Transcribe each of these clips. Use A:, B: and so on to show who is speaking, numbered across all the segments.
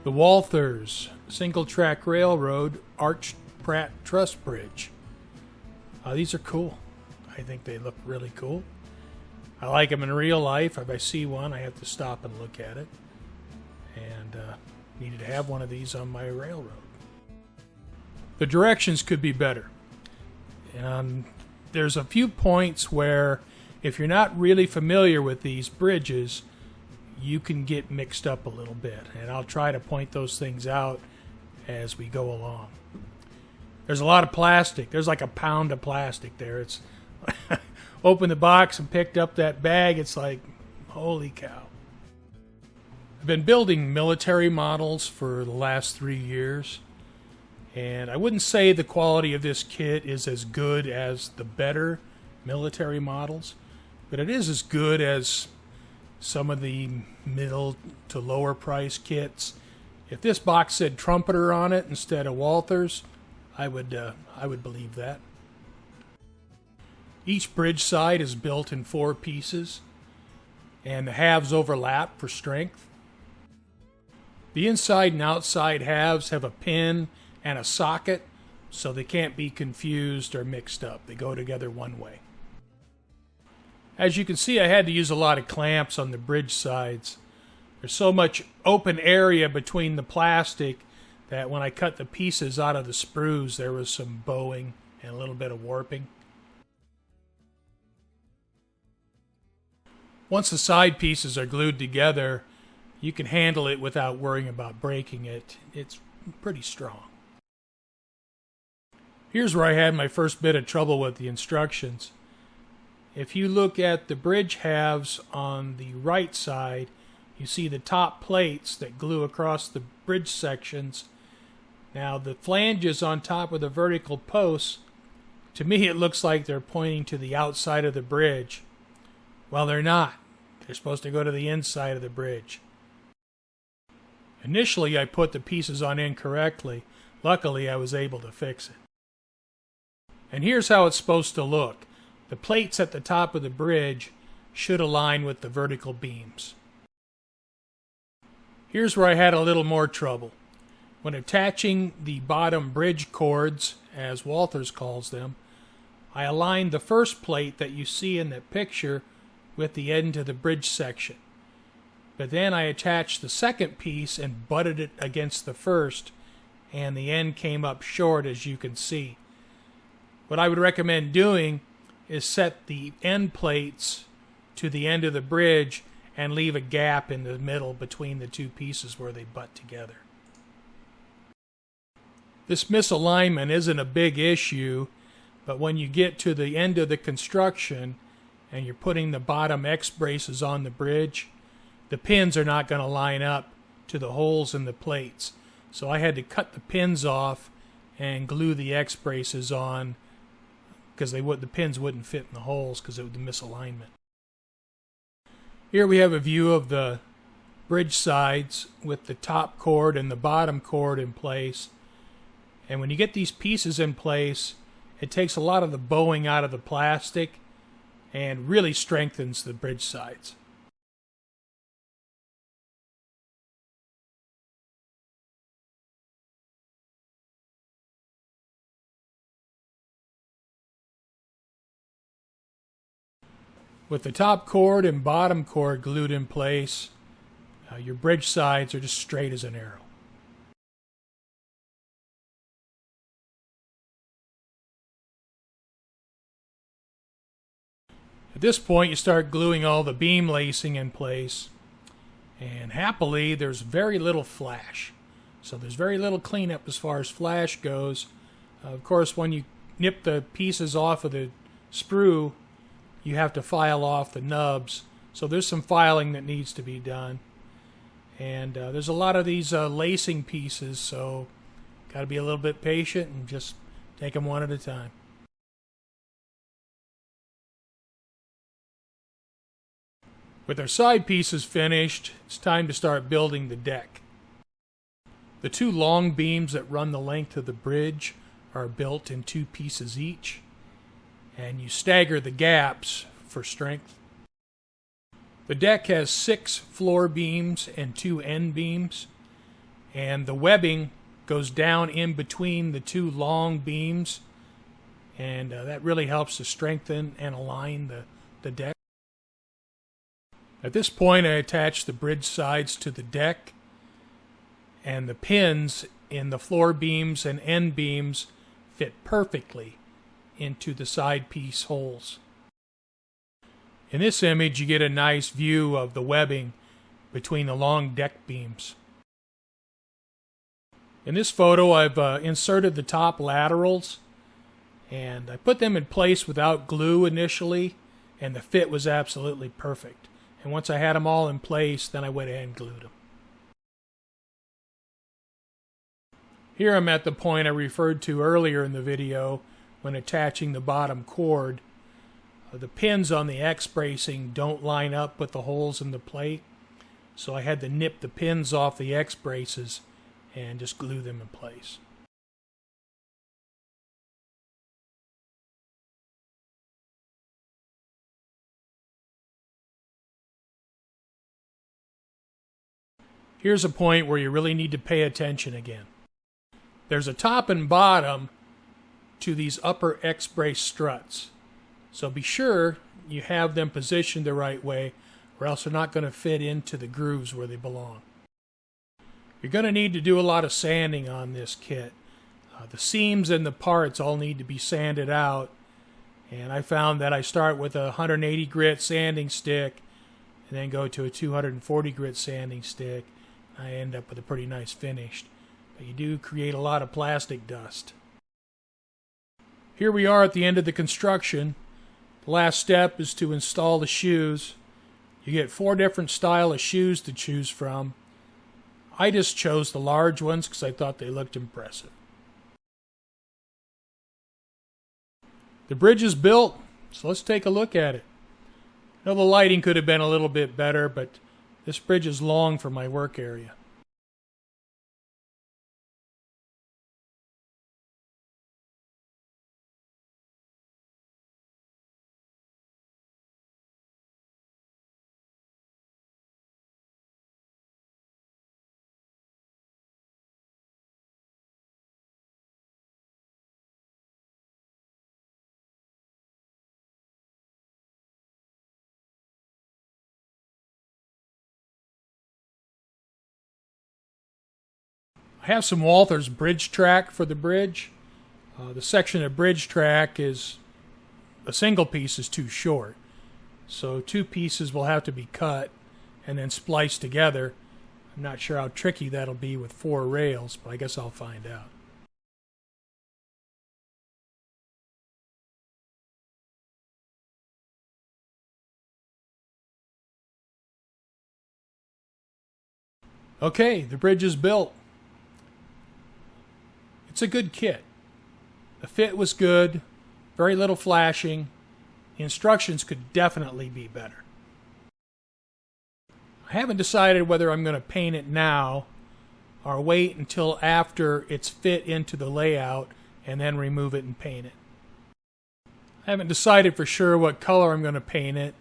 A: The Walthers single-track railroad arched Pratt Truss bridge. These are cool. I think they look really cool. I like them in real life. If I see one, I have to stop and look at it. And needed to have one of these on my railroad. The directions could be better. There's a few points where if you're not really familiar with these bridges, you can get mixed up a little bit. And I'll try to point those things out as we go along. There's a lot of plastic. There's like a pound of plastic there. It's open the box and picked up that bag. It's like, holy cow. I've been building military models for the last 3 years. And I wouldn't say the quality of this kit is as good as the better military models, but it is as good as some of the middle to lower price kits. If this box said Trumpeter on it instead of Walthers, I would believe that. Each bridge side is built in 4 pieces, and the halves overlap for strength. The inside and outside halves have a pin and a socket, so they can't be confused or mixed up. They go together one way. As you can see, I had to use a lot of clamps on the bridge sides. There's so much open area between the plastic that when I cut the pieces out of the sprues, there was some bowing and a little bit of warping. Once the side pieces are glued together, you can handle it without worrying about breaking it. It's pretty strong. Here's where I had my first bit of trouble with the instructions. If you look at the bridge halves on the right side, you see the top plates that glue across the bridge sections. Now the flanges on top of the vertical posts, to me it looks like they're pointing to the outside of the bridge. Well, they're not. They're supposed to go to the inside of the bridge. Initially I put the pieces on incorrectly. Luckily I was able to fix it. And here's how it's supposed to look. The plates at the top of the bridge should align with the vertical beams. Here's where I had a little more trouble. When attaching the bottom bridge cords, as Walthers calls them, I aligned the first plate that you see in the picture with the end of the bridge section. But then I attached the second piece and butted it against the first, and the end came up short, as you can see. What I would recommend doing is set the end plates to the end of the bridge and leave a gap in the middle between the two pieces where they butt together. This misalignment isn't a big issue, but when you get to the end of the construction and you're putting the bottom X braces on the bridge, the pins are not going to line up to the holes in the plates. So I had to cut the pins off and glue the X braces on, because the pins wouldn't fit in the holes because of the misalignment. Here we have a view of the bridge sides with the top cord and the bottom cord in place. And when you get these pieces in place, it takes a lot of the bowing out of the plastic and really strengthens the bridge sides. With the top cord and bottom cord glued in place, your bridge sides are just straight as an arrow. At this point, you start gluing all the beam lacing in place, and happily, there's very little flash. So there's very little cleanup as far as flash goes. Of course, when you nip the pieces off of the sprue, you have to file off the nubs. So there's some filing that needs to be done. And there's a lot of these lacing pieces, so got to be a little bit patient and just take them one at a time. With our side pieces finished, it's time to start building the deck. The 2 long beams that run the length of the bridge are built in 2 pieces each, and you stagger the gaps for strength. The deck has 6 floor beams and 2 end beams, and the webbing goes down in between the two long beams, and that really helps to strengthen and align the deck. At this point, I attach the bridge sides to the deck, and the pins in the floor beams and end beams fit perfectly into the side piece holes. In this image, you get a nice view of the webbing between the long deck beams. In this photo, I've inserted the top laterals, and I put them in place without glue initially, and the fit was absolutely perfect. And once I had them all in place, then I went ahead and glued them. Here I'm at the point I referred to earlier in the video when attaching the bottom cord. The pins on the X bracing don't line up with the holes in the plate, so I had to nip the pins off the X braces and just glue them in place. Here's a point where you really need to pay attention again. There's a top and bottom to these upper X-brace struts, so be sure you have them positioned the right way, or else they're not going to fit into the grooves where they belong. You're going to need to do a lot of sanding on this kit. The seams and the parts all need to be sanded out, and I found that I start with a 180 grit sanding stick and then go to a 240 grit sanding stick. I end up with a pretty nice finish, but you do create a lot of plastic dust. Here we are at the end of the construction. The last step is to install the shoes. You get 4 different styles of shoes to choose from. I just chose the large ones because I thought they looked impressive. The bridge is built, so let's take a look at it. I know the lighting could have been a little bit better, but this bridge is long for my work area. I have some Walthers bridge track for the bridge. The section of bridge track is a single piece is too short, so 2 pieces will have to be cut and then spliced together. I'm not sure how tricky that'll be with 4 rails, but I guess I'll find out. Okay, the bridge is built. It's a good kit. The fit was good, very little flashing. The instructions could definitely be better. I haven't decided whether I'm going to paint it now or wait until after it's fit into the layout and then remove it and paint it. I haven't decided for sure what color I'm going to paint it.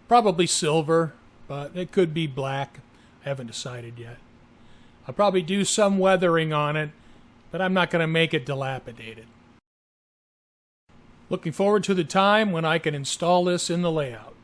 A: Probably silver, but it could be black. I haven't decided yet. I'll probably do some weathering on it, but I'm not going to make it dilapidated. Looking forward to the time when I can install this in the layout.